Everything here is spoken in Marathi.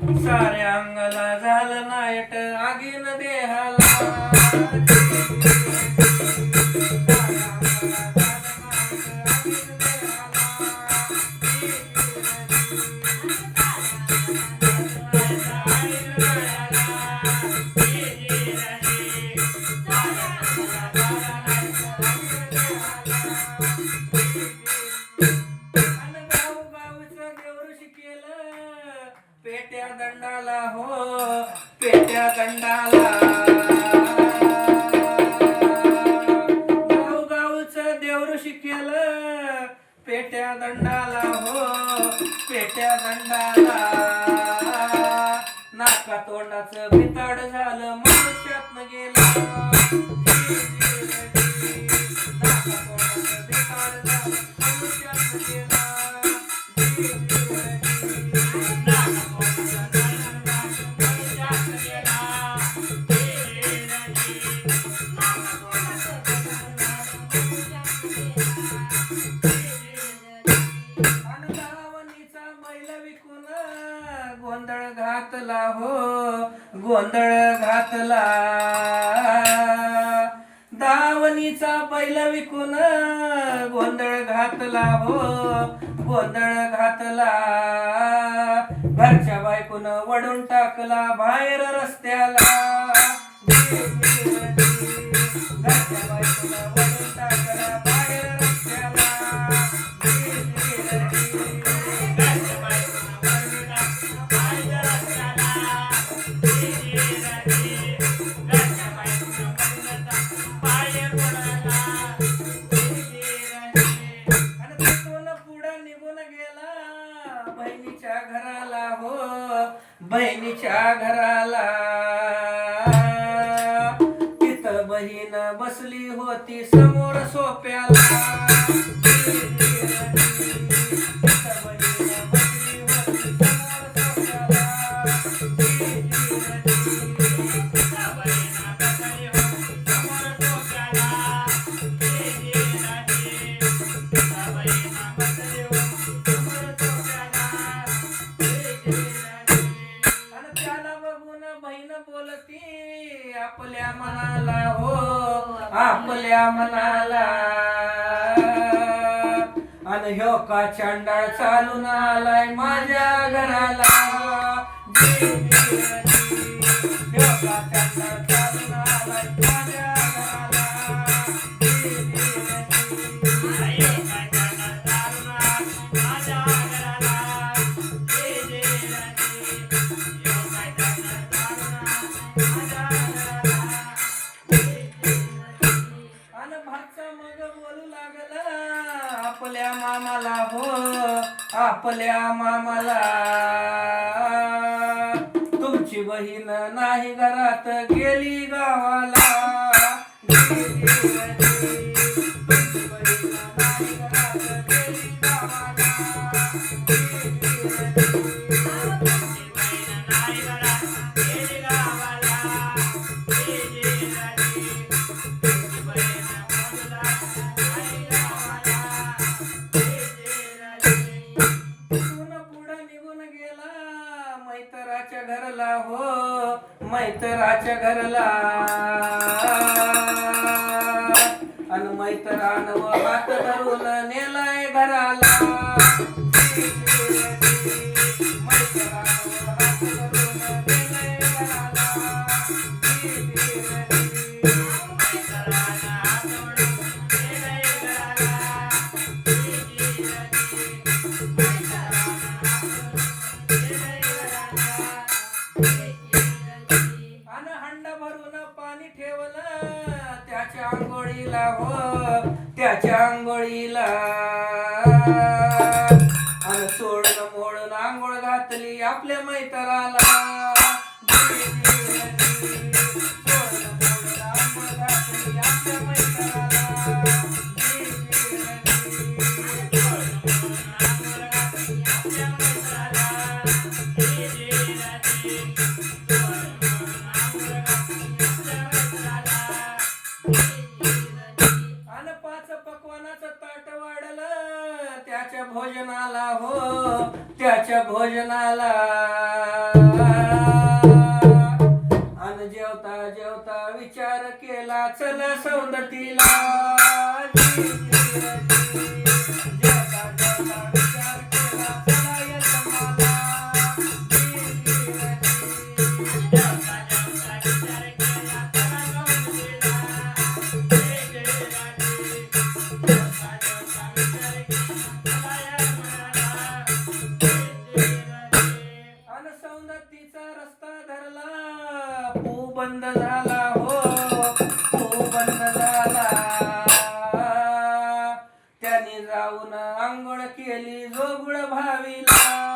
साऱ्या अंगाला झालं नायट आगीन देहाला पेट्या दंडाला हो पेट्या दंडाला गावगावच देवऋषी केलं पेट्या दंडाला हो पेट्या दंडाला नाका तोंडाचं बिताड झालं मनुष्यातनं गेलं नाका तोंडाचं बिताड झालं मनुष्यातनं गेलं गोंधळ घातला हो गोंधळ घातला दावणीचा बैल विकून गोंधळ घातला हो गोंधळ घातला घरच्या बायकून वडून टाकला बाहेर रस्त्याला घरच्या बायकून वडून टाकला बाहेर रस्त्याला बहिणीच्या घराला हो बहिणीच्या घराला तिथं बहीण बसली होती समोर सोप्याला तिथं बहीण बसली होती समोर आपल्या मनाला हो आपल्या मनाला आणि ह्यो का चांडाळ चालून आलाय माझ्या घराला ह्यो का चांडाळ चालून आलाय माझ्या आपल्या मामाला हो आपल्या मामाला तुमची बहीण नाही घरात गेली गावाला तुमची बहीण नाही घरात गेली गावाला मैतराच्या घरला हो मैतराच्या घरला आणि मैतरान व हात धरून नेलाय घराला मैतरान व हात धरून नेलाय घराला पाणी ठेवलं त्याच्या आंघोळीला हो त्याच्या आंघोळीला आणि सोडून मोडून आंघोळ घातली आपल्या मैतराला भोजनाला हो त्याच्या भोजनाला अन जेवता जेवता विचार केला चल सौंदतीला जेवता जेवता विचार केला चला यजमाला अन सौंदतीचा रस्ता धरला पू बंद झाला हो पू बंद झाला त्याने जाऊन आंघोळ केली जोगुळ भावीला